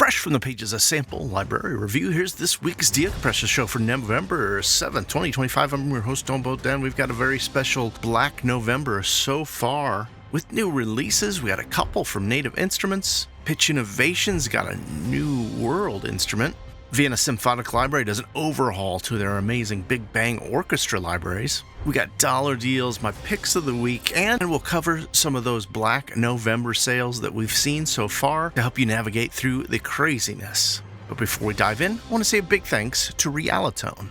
Fresh from the pages of Sample Library Review, here's this week's Compressor show for November 7th, 2025. I'm your host, Don Bodan. We've got a very special Black November so far. With new releases, we got a couple from Native Instruments. Pitch Innovations got a new world instrument. Vienna Symphonic Library does an overhaul to their amazing Big Bang Orchestra libraries. We got dollar deals, my picks of the week, and we'll cover some of those Black November sales that we've seen so far to help you navigate through the craziness. But before we dive in, I want to say a big thanks to Realitone.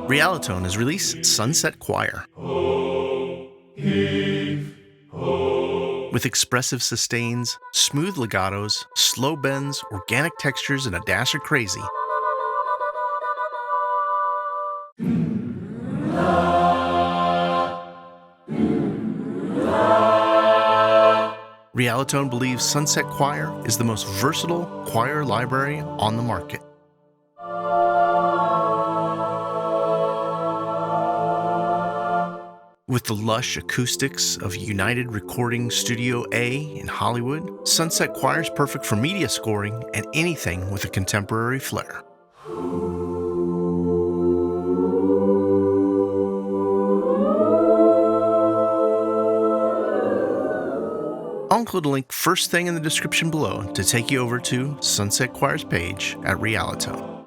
Realitone has released Sunset Choir. With expressive sustains, smooth legatos, slow bends, organic textures, and a dash of crazy. Realitone believes Sunset Choir is the most versatile choir library on the market. With the lush acoustics of United Recording Studio A in Hollywood, Sunset Choir is perfect for media scoring and anything with a contemporary flair. I'll include a link first thing in the description below to take you over to Sunset Choir's page at Realitone.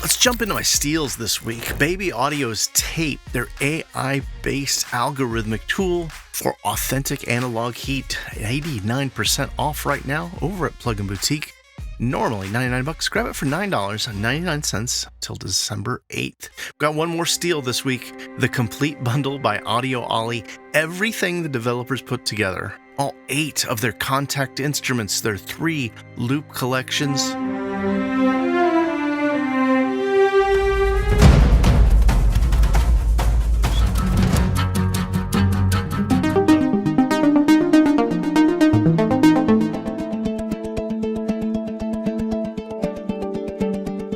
Let's jump into my steals this week. Baby Audio's Tape, their AI-based algorithmic tool for authentic analog heat. 89% off right now over at Plug & Boutique. Normally $99. Grab it for $9.99 till December 8th. Got one more steal this week. The Complete Bundle by Audio Ollie. Everything the developers put together. All 8 of their contact instruments, their 3 loop collections.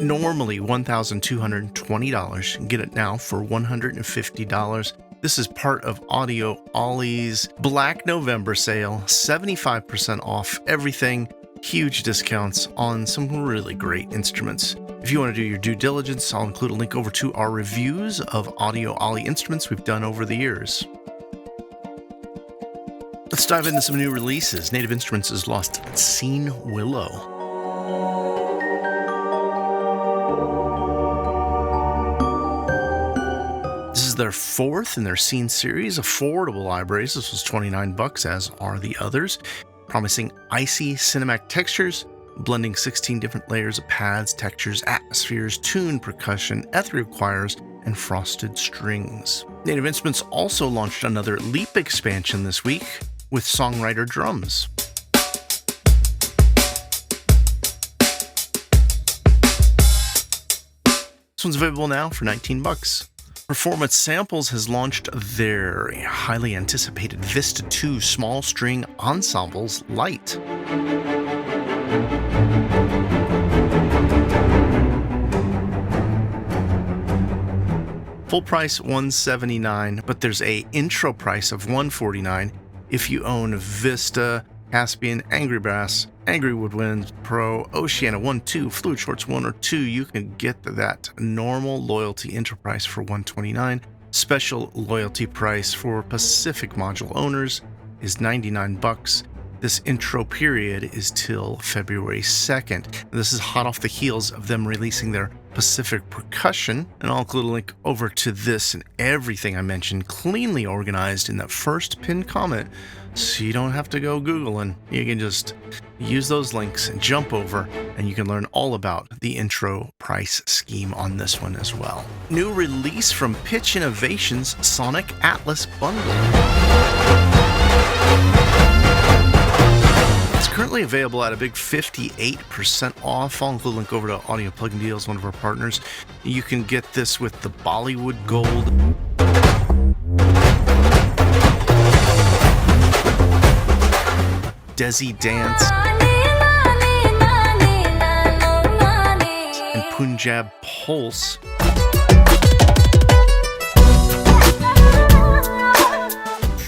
Normally $1,220. You can get it now for $150. This is part of Audio Ollie's Black November sale. 75% off everything. Huge discounts on some really great instruments. If you want to do your due diligence, I'll include a link over to our reviews of Audio Ollie instruments we've done over the years. Let's dive into some new releases. Native Instruments has lost Scene Willow. Their 4th in their Scene series, affordable libraries. This was $29, as are the others. Promising icy cinematic textures, blending 16 different layers of pads, textures, atmospheres, tuned percussion, ethereal choirs, and frosted strings. Native Instruments also launched another Leap expansion this week with Songwriter Drums. This one's available now for $19. Performance Samples has launched their highly anticipated Vista 2 small string ensembles Lite. Full price $179, but there's a intro price of $149 if you own Vista, Caspian, Angry Brass, Angry Woodwind Pro, Oceana 1, 2, Fluid Shorts 1 or 2. You can get that normal loyalty intro price for $129. Special loyalty price for Pacific module owners is $99. This intro period is till February 2nd. This is hot off the heels of them releasing their Pacific Percussion, and I'll include a link over to this and everything I mentioned cleanly organized in that first pinned comment, so you don't have to go Googling. You can just use those links and jump over, and you can learn all about the intro price scheme on this one as well. New release from Pitch Innovations, Sonic Atlas Bundle. It's currently available at a big 58% off. I'll include a link over to Audio Plugin Deals, one of our partners. You can get this with the Bollywood Gold Desi Dance, and Punjab Pulse.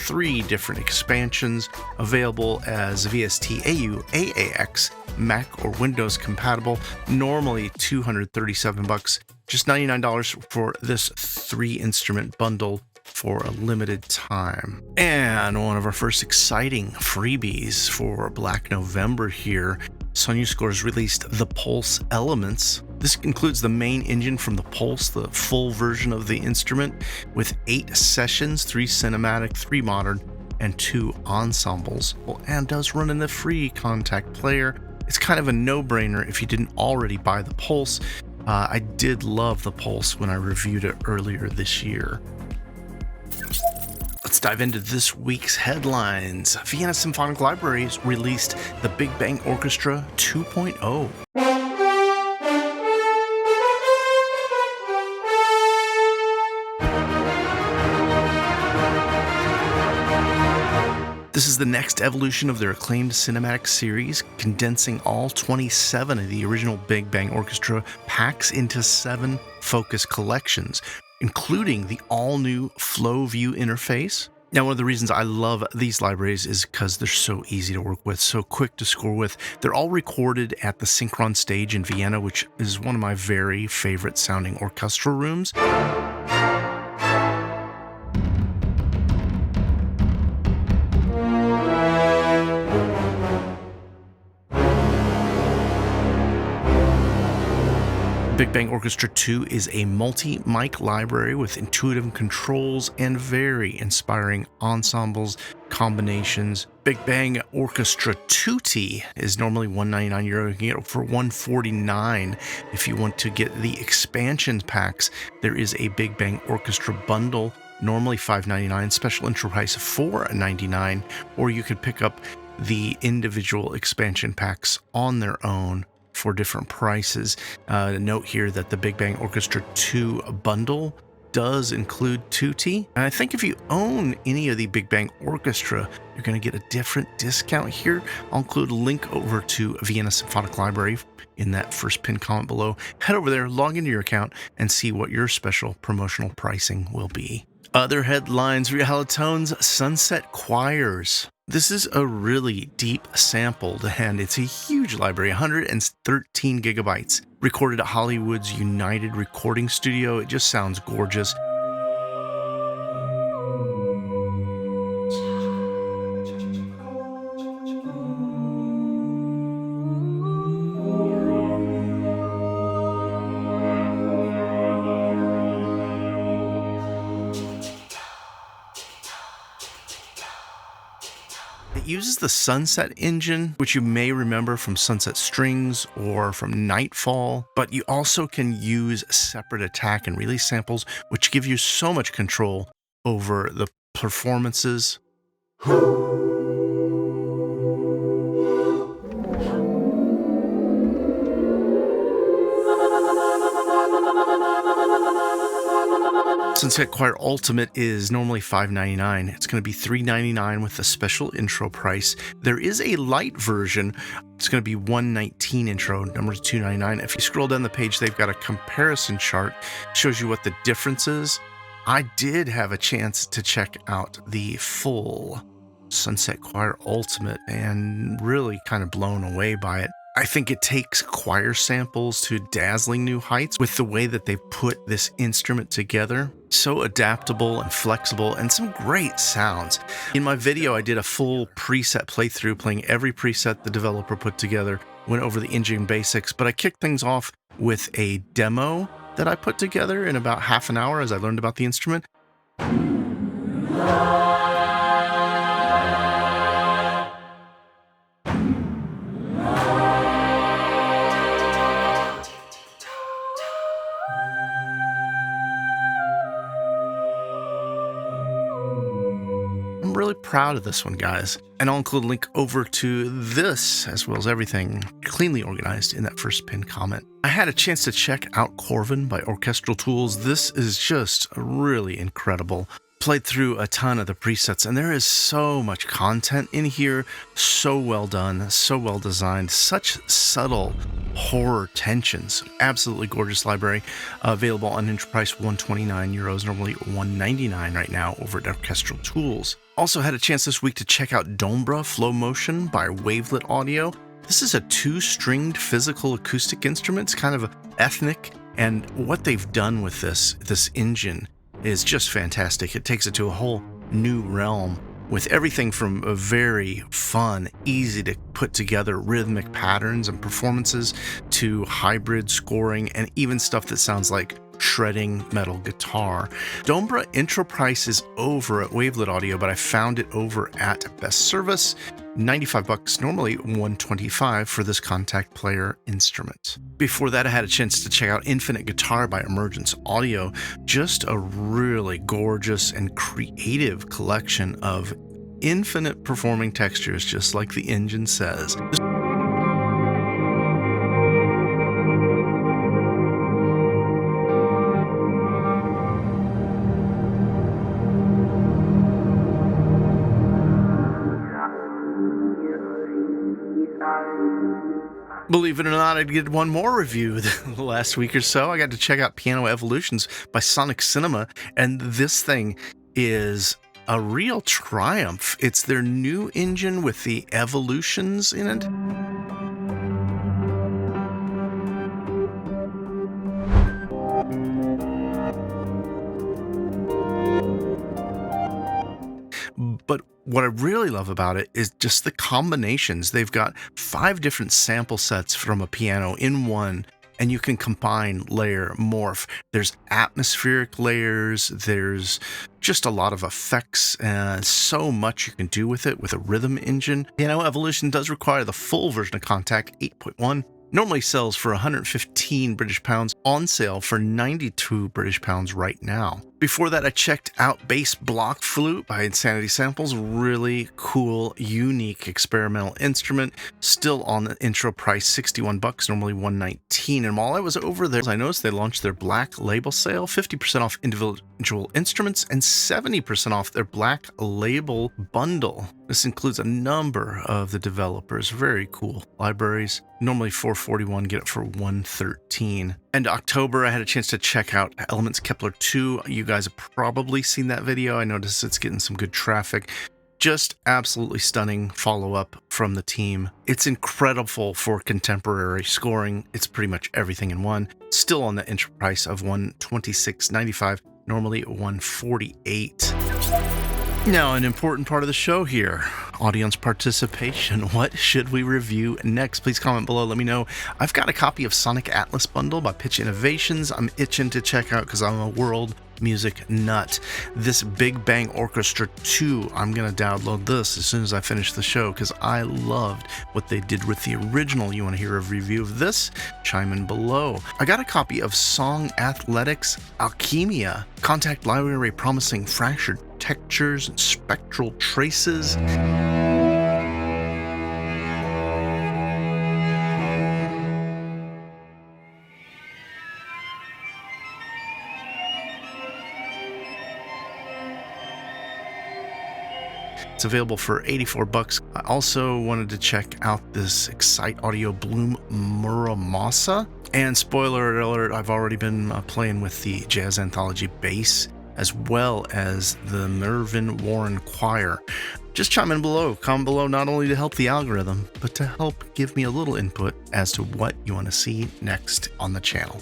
Three different expansions available as VST AU, AAX, Mac or Windows compatible. Normally $237, just $99 for this 3-instrument bundle for a limited time. And one of our first exciting freebies for Black November here, SoundUseScore released the Pulse Elements. This includes the main engine from the Pulse, the full version of the instrument, with 8 sessions, 3 cinematic, 3 modern, and 2 ensembles, and does run in the free Contact player. It's kind of a no-brainer if you didn't already buy the Pulse. I did love the Pulse when I reviewed it earlier this year. Let's dive into this week's headlines. Vienna Symphonic Library released the Big Bang Orchestra 2.0. This is the next evolution of their acclaimed cinematic series, condensing all 27 of the original Big Bang Orchestra packs into 7 focus collections, including the all-new Flow View interface. Now, one of the reasons I love these libraries is because they're so easy to work with, so quick to score with. They're all recorded at the Synchron Stage in Vienna, which is one of my very favorite sounding orchestral rooms. Big Bang Orchestra 2 is a multi-mic library with intuitive controls and very inspiring ensembles, combinations. Big Bang Orchestra Tutti is normally €199. You can get it for $149. If you want to get the expansion packs, there is a Big Bang Orchestra bundle, normally $599, special intro price of $499, or you could pick up the individual expansion packs on their own for different prices. Note here that the Big Bang Orchestra 2 bundle does include Tutti. And I think if you own any of the Big Bang Orchestra, you're going to get a different discount here. I'll include a link over to Vienna Symphonic Library in that first pinned comment below. Head over there, log into your account, and see what your special promotional pricing will be. Other headlines: Realitone's Sunset Choirs. This is a really deep sampled, and it's a huge library, 113 gigabytes. Recorded at Hollywood's United Recording Studio. It just sounds gorgeous. It uses the Sunset engine, which you may remember from Sunset Strings or from Nightfall, but you also can use separate attack and release samples, which give you so much control over the performances. Sunset Choir Ultimate is normally $599. It's going to be $399 with a special intro price. There is a light version. It's going to be $119 intro, number $299. If you scroll down the page, they've got a comparison chart. It shows you what the difference is. I did have a chance to check out the full Sunset Choir Ultimate and really kind of blown away by it. I think it takes choir samples to dazzling new heights with the way that they put this instrument together. So adaptable and flexible, and some great sounds. In my video, I did a full preset playthrough, playing every preset the developer put together, went over the engine basics, but I kicked things off with a demo that I put together in about half an hour as I learned about the instrument. I'm really proud of this one, guys. And I'll include a link over to this, as well as everything cleanly organized in that first pinned comment. I had a chance to check out Corvin by Orchestral Tools. This is just really incredible. played through a ton of the presets, and there is so much content in here, so well done, so well designed, such subtle horror tensions. Absolutely gorgeous library, available on entry price €129, normally $199 right now over at Orchestral Tools. Also had a chance this week to check out Dombra Flow Motion by Wavelet Audio. This is a 2-stringed physical acoustic instrument. It's kind of ethnic, and what they've done with this engine is just fantastic. It takes it to a whole new realm with everything from a very fun, easy to put together rhythmic patterns and performances to hybrid scoring and even stuff that sounds like shredding metal guitar. Dombra intro price is over at Wavelet Audio, but I found it over at Best Service. $95, normally $125 for this contact player instrument. Before that, I had a chance to check out Infinite Guitar by Emergence Audio. Just a really gorgeous and creative collection of infinite performing textures, just like the engine says. Believe it or not, I did one more review the last week or so. I got to check out Piano Evolutions by Sonic Cinema, and this thing is a real triumph. It's their new engine with the evolutions in it. But what I really love about it is just the combinations. They've got 5 different sample sets from a piano in one, and you can combine, layer, morph. There's atmospheric layers. There's just a lot of effects, and so much you can do with it with a rhythm engine. Piano Evolution does require the full version of Contact 8.1. Normally sells for 115 British pounds, on sale for 92 British pounds right now. Before that, I checked out Bass Block Flute by Insanity Samples. Really cool, unique experimental instrument. Still on the intro price, $61, normally $119. And while I was over there, I noticed they launched their Black Label sale, 50% off individual instruments and 70% off their Black Label bundle. This includes a number of the developers. Very cool libraries. Normally $441, get it for $113. And October, I had a chance to check out Elements Kepler 2. You guys have probably seen that video. I noticed it's getting some good traffic. Just absolutely stunning follow-up from the team. It's incredible for contemporary scoring. It's pretty much everything in one. Still on the entry price of $126.95, normally $148. Now, an important part of the show here, audience participation. What should we review next? Please comment below. Let me know. I've got a copy of Sonic Atlas Bundle by Pitch Innovations. I'm itching to check out because I'm a world music nut. This Big Bang Orchestra 2, I'm going to download this as soon as I finish the show because I loved what they did with the original. You want to hear a review of this? Chime in below. I got a copy of Song Athletics Alchemia, Contact Library promising fractured textures and spectral traces. It's available for $84. I also wanted to check out this Excite Audio Bloom Muramasa. And spoiler alert, I've already been playing with the Jazz Anthology bass as well as the Mervyn Warren Choir. Just chime in below, comment below, not only to help the algorithm, but to help give me a little input as to what you want to see next on the channel.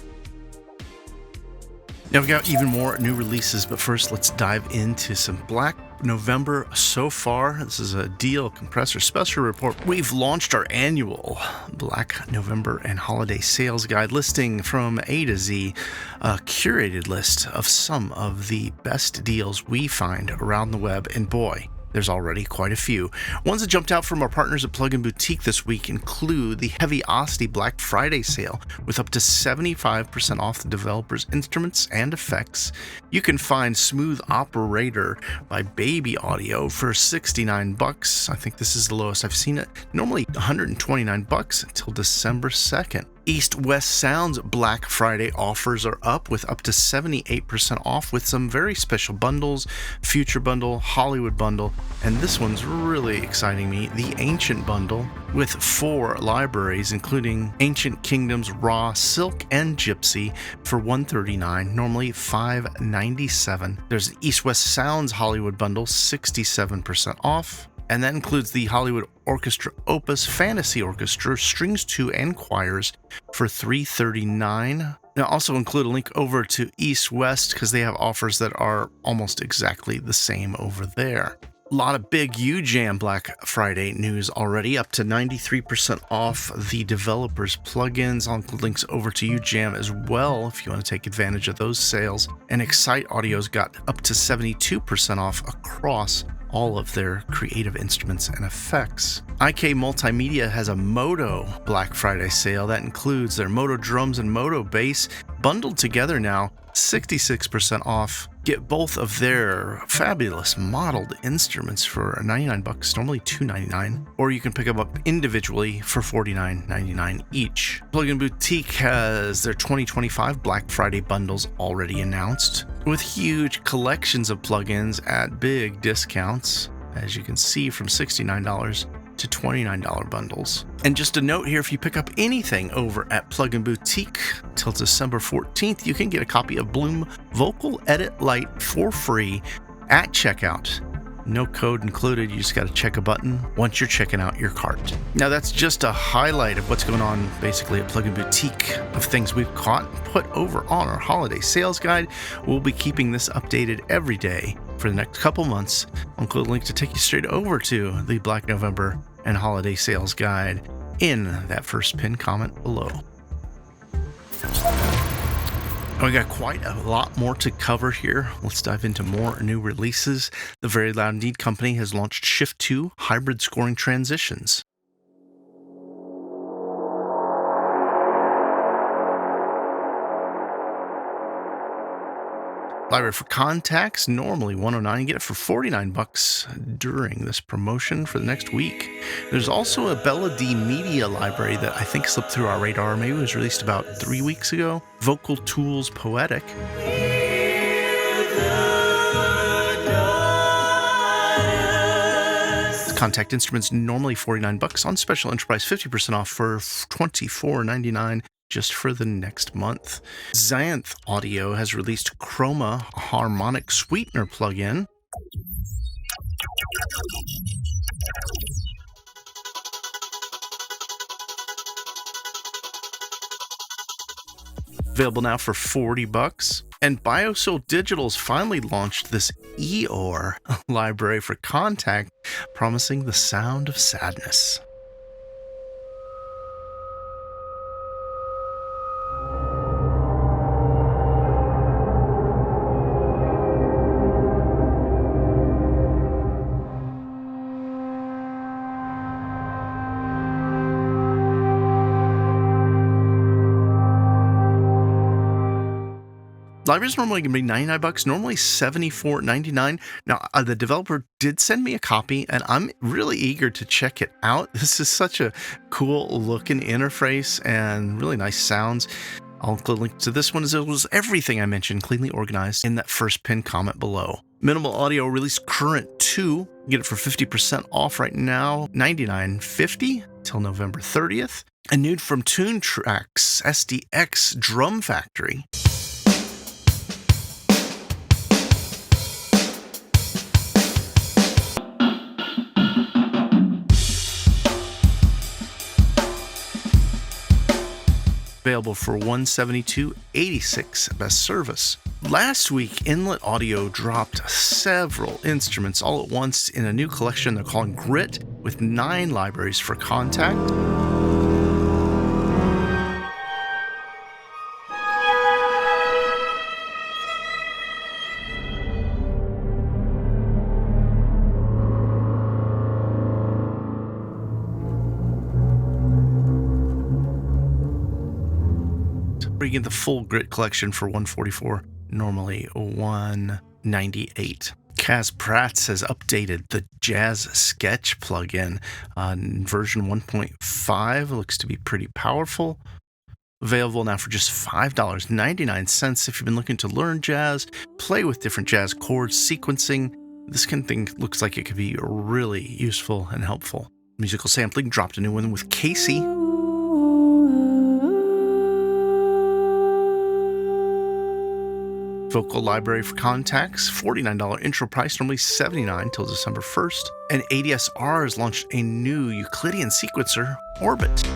Now we've got even more new releases, but first let's dive into some Black November so far. This is a Deal Compressor special report. We've launched our annual Black November and Holiday Sales Guide, listing from A to Z a curated list of some of the best deals we find around the web, and boy, there's already quite a few. Ones that jumped out from our partners at Plug & Boutique this week include the Heavy Osity Black Friday sale with up to 75% off the developer's instruments and effects. You can find Smooth Operator by Baby Audio for $69. I think this is the lowest I've seen it. Normally $129 until December 2nd. East-West Sound's Black Friday offers are up to 78% off with some very special bundles, Future Bundle, Hollywood Bundle, and this one's really exciting me, the Ancient Bundle, with 4 libraries, including Ancient Kingdoms, Raw, Silk, and Gypsy for $139, normally $597. There's an East-West Sounds Hollywood Bundle, 67% off. And that includes the Hollywood Orchestra Opus Fantasy Orchestra, Strings 2 and Choirs for $339. Now, also include a link over to East West because they have offers that are almost exactly the same over there. A lot of big UJam Black Friday news already, up to 93% off the developers' plugins. I'll include links over to UJam as well if you want to take advantage of those sales. And Excite Audio's got up to 72% off across all of their creative instruments and effects. IK Multimedia has a Moto Black Friday sale that includes their Moto drums and Moto bass bundled together now, 66% off. Get both of their fabulous modeled instruments for $99, normally $299, or you can pick them up individually for $49.99 each. Plugin Boutique has their 2025 Black Friday bundles already announced, with huge collections of plugins at big discounts, as you can see, from $69 to $29 bundles. And just a note here, if you pick up anything over at Plugin Boutique till December 14th, you can get a copy of Bloom Vocal Edit Lite for free at checkout. No code included, you just got to check a button once you're checking out your cart. Now that's just a highlight of what's going on basically at Plugin Boutique, of things we've caught and put over on our holiday sales guide. We'll be keeping this updated every day for the next couple months. I'll include a link to take you straight over to the Black November and holiday sales guide in that first pinned comment below. We got quite a lot more to cover here. Let's dive into more new releases. The Very Loud Indeed company has launched Shift 2 hybrid scoring transitions. Library for Contacts, normally $109, get it for $49 during this promotion for the next week. There's also a Bella D Media library that I think slipped through our radar. Maybe it was released about 3 weeks ago. Vocal Tools Poetic. Contact instruments normally $49, on special enterprise 50% off for $24.99. Just for the next month. Xanth Audio has released Chroma Harmonic Sweetener plugin. Available now for $40. And BioSoul Digital's finally launched this Eeyore library for Contact, promising the sound of sadness. Library's normally going to be $99, normally $74.99. Now, the developer did send me a copy, and I'm really eager to check it out. This is such a cool looking interface and really nice sounds. I'll include a link to this one as well as everything I mentioned, cleanly organized in that first pinned comment below. Minimal Audio released Current 2. Get it for 50% off right now, $99.50 till November 30th. And new from Tune Tracks, SDX Drum Factory. Available for $172.86 best service. Last week, Inlet Audio dropped several instruments all at once in a new collection they're calling Grit, with 9 libraries for Contact. You get the full Grit collection for $144, normally $198. Kaz Prats has updated the Jazz Sketch plugin on version 1.5. Looks to be pretty powerful. Available now for just $5.99 if you've been looking to learn jazz, play with different jazz chords, sequencing. This kind of thing looks like it could be really useful and helpful. Musical sampling dropped a new one with Casey. Vocal library for contacts, $49 intro price, normally $79 till December 1st. And ADSR has launched a new Euclidean sequencer, Orbit.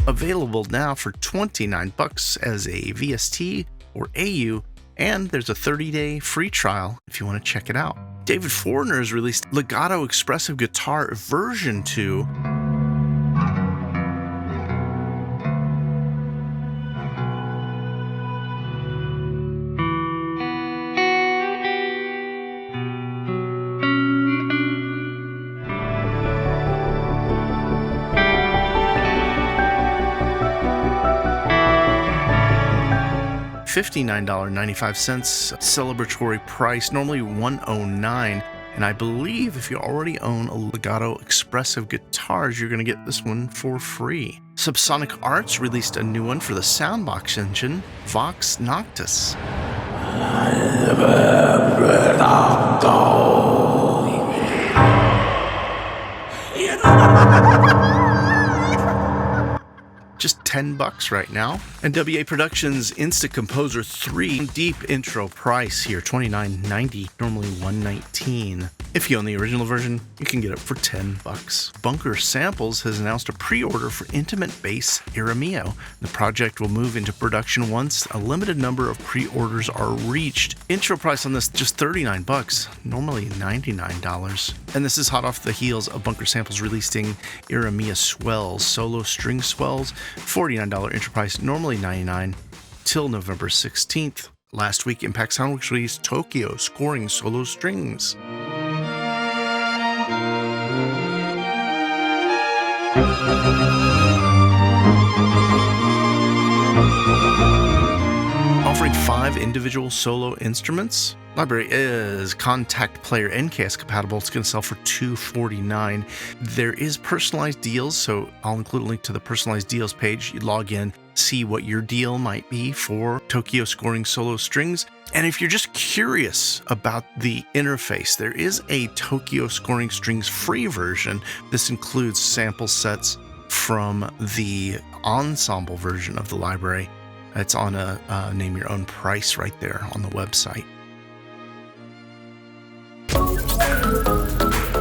Available now for $29 as a VST or AU, and there's a 30-day free trial if you want to check it out. David Foreigner has released Legato Expressive Guitar version 2. $59.95 celebratory price, normally $109. And I believe if you already own a Legato Expressive Guitars, you're going to get this one for free. Subsonic Arts released a new one for the Soundbox engine, Vox Noctis. Just $10 right now. And WA Productions Insta Composer 3 deep intro price here, $29.90, normally $119. If you own the original version, you can get it for $10. Bunker Samples has announced a pre-order for intimate bass Iramio. The project will move into production once a limited number of pre-orders are reached. Intro price on this just $39, normally $99. And this is hot off the heels of Bunker Samples releasing Iramia Swells, solo string swells, $49 intro price, normally $99, till November 16th. Last week, Impact Soundworks released Tokyo Scoring Solo Strings. Offering 5 individual solo instruments. Library is Contact Player NKS compatible. It's going to sell for $249. There is personalized deals, so I'll include a link to the personalized deals page. You log in, see what your deal might be for Tokyo Scoring Solo Strings. And if you're just curious about the interface, there is a Tokyo Scoring Strings free version. This includes sample sets from the ensemble version of the library. It's on a name your own price right there on the website.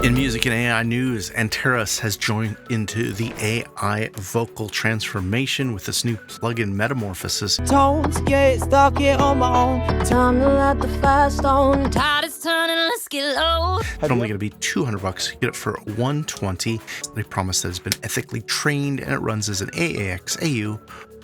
In music and AI news, Antares has joined into the AI vocal transformation with this new plugin Metamorphosis. Tones get stuck here on my own. Time to let the fire stone. Tide is turning, let's get low. It's only going to be $200. You get it for $120. They promise that it's been ethically trained and it runs as an AAX, AU,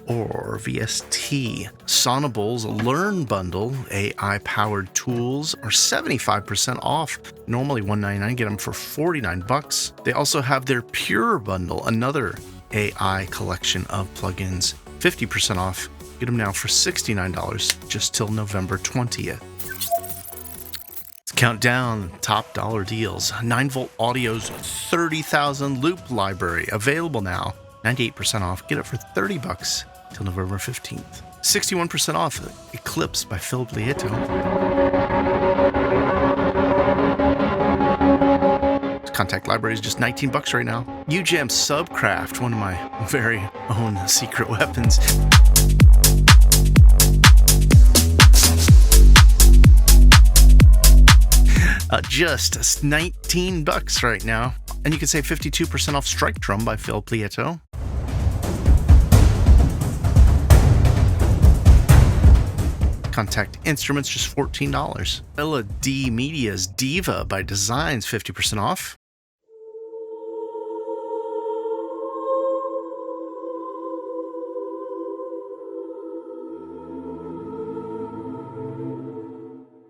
or VST. Sonable's Learn Bundle AI-powered tools are 75% off. Normally $199, get them for $49. They also have their Pure Bundle, another AI collection of plugins, 50% off. Get them now for $69, just till November 20th. Let's count down top dollar deals. 9V Audio's 30,000 loop library, available now, 98% off. Get it for $30. Till November 15th. 61% off Eclipse by Philip Lieto. Contact library is just $19 right now. UJAM Subcraft, one of my very own secret weapons. Just $19 right now. And you can save 52% off Strike Drum by Philip Lieto. Contact Instruments, just $14. Ella D Media's Diva by Designs, 50% off.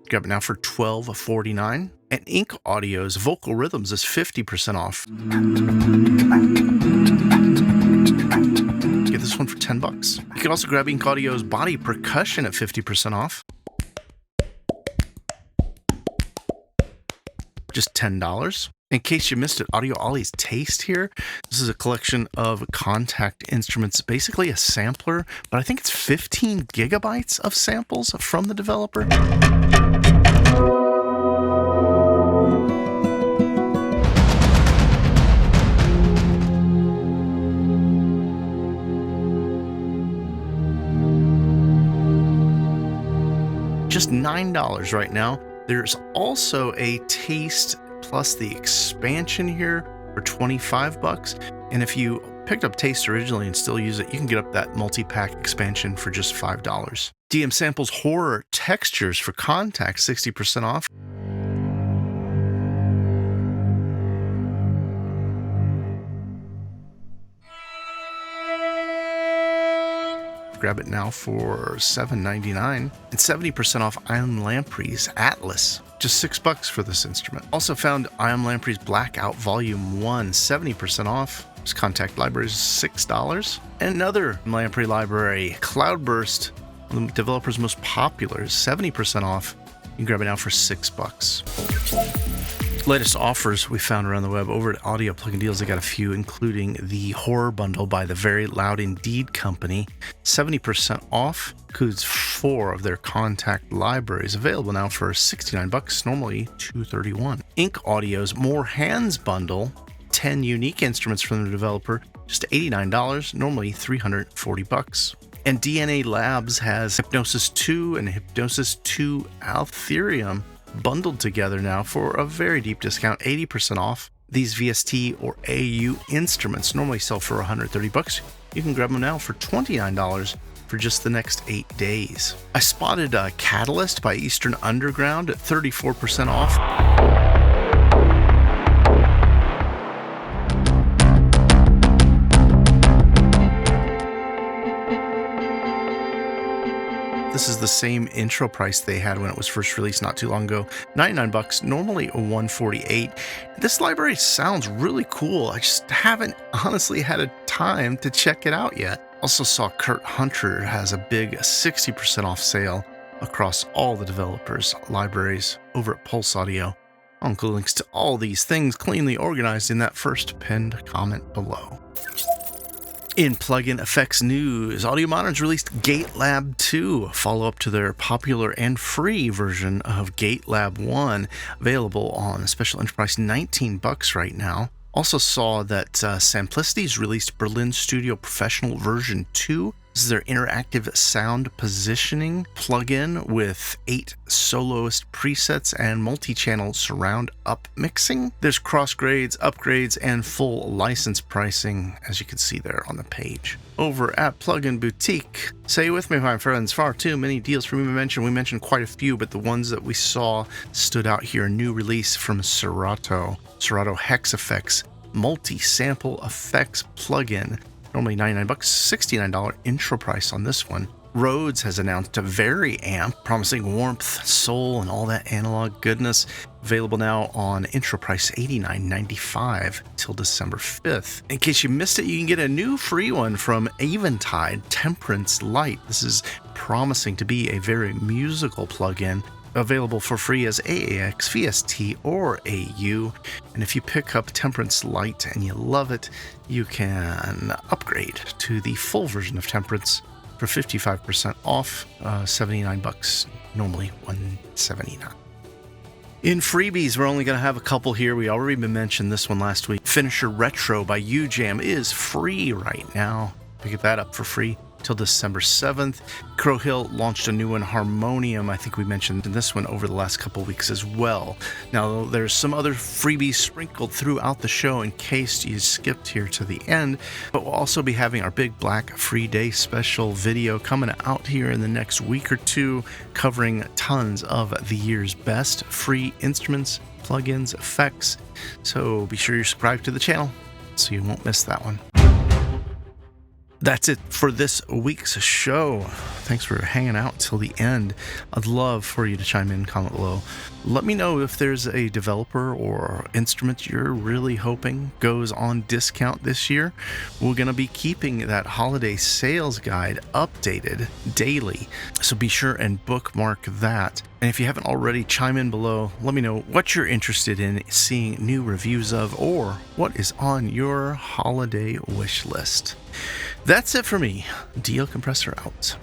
Grab it now for $12.49. And Ink Audio's Vocal Rhythms is 50% off. Get this one for $10. You can also grab Ink Audio's Body Percussion at 50% off. Just $10. In case you missed it, Audio Ollie's Taste here. This is a collection of contact instruments, basically a sampler, but I think it's 15 gigabytes of samples from the developer. Just $9 right now. There's also a Taste plus the expansion here for $25. And if you picked up Taste originally and still use it, you can get up that multi-pack expansion for just $5. DM Samples Horror Textures for Contact, 60% off. Grab it now for $7.99 and 70% off Ion Lamprey's Atlas. Just $6 for this instrument. Also found Ion Lamprey's Blackout Volume 1, 70% off. This contact library is $6. And another Lamprey library, Cloudburst, one of the developer's most popular, is 70% off. You can grab it now for $6. Latest offers we found around the web over at Audio Plugin Deals. They got a few, including the Horror Bundle by the Very Loud Indeed Company, 70% off. Includes 4 of their contact libraries, available now for $69, normally $231. Ink Audio's More Hands Bundle, 10 unique instruments from the developer, just $89, normally $340. And DNA Labs has Hypnosis 2 and Hypnosis 2 Altherium bundled together now for a very deep discount, 80% off. These VST or AU instruments normally sell for $130. You can grab them now for $29 for just the next 8 days. I spotted a Catalyst by Eastern Underground at 34% off. This is the same intro price they had when it was first released not too long ago, $99, normally $148. This library sounds really cool. I just haven't honestly had a time to check it out yet. Also saw Kurt Hunter has a big 60% off sale across all the developers' libraries over at Pulse Audio. I'll include links to all these things cleanly organized in that first pinned comment below. In plugin effects news, Audio Modern's released GateLab 2, a follow-up to their popular and free version of GateLab 1, available on a special enterprise $19 right now. Also saw that Simplicity's released Berlin Studio Professional version 2. This is their interactive sound positioning plugin with 8 soloist presets and multi-channel surround up mixing. There's cross grades, upgrades, and full license pricing, as you can see there on the page. Over at Plugin Boutique, say with me, my friends, far too many deals for me to mention. We mentioned quite a few, but the ones that we saw stood out here. New release from Serato Hex Effects multi-sample effects plugin. Normally $99, $69 intro price on this one. Rhodes has announced a Vari-Amp, promising warmth, soul, and all that analog goodness. Available now on intro price $89.95 till December 5th. In case you missed it, you can get a new free one from Eventide, Temperance Light. This is promising to be a very musical plugin. Available for free as AAX, VST, or AU. And if you pick up Temperance Light and you love it, you can upgrade to the full version of Temperance for 55% off, $79, normally $179. In freebies, we're only going to have a couple here. We already mentioned this one last week. Finisher Retro by UJam is free right now. Pick that up for free till December 7th. Crow Hill launched a new one, Harmonium. I think we mentioned this one over the last couple weeks as well. Now, there's some other freebies sprinkled throughout the show in case you skipped here to the end, but we'll also be having our big Black Free Day special video coming out here in the next week or two, covering tons of the year's best free instruments, plugins, effects. So be sure you're subscribed to the channel so you won't miss that one. That's it for this week's show. Thanks for hanging out till the end. I'd love for you to chime in, comment below. Let me know if there's a developer or instrument you're really hoping goes on discount this year. We're going to be keeping that holiday sales guide updated daily, so be sure and bookmark that. And if you haven't already, chime in below. Let me know what you're interested in seeing new reviews of, or what is on your holiday wish list. That's it for me. DL Compressor out.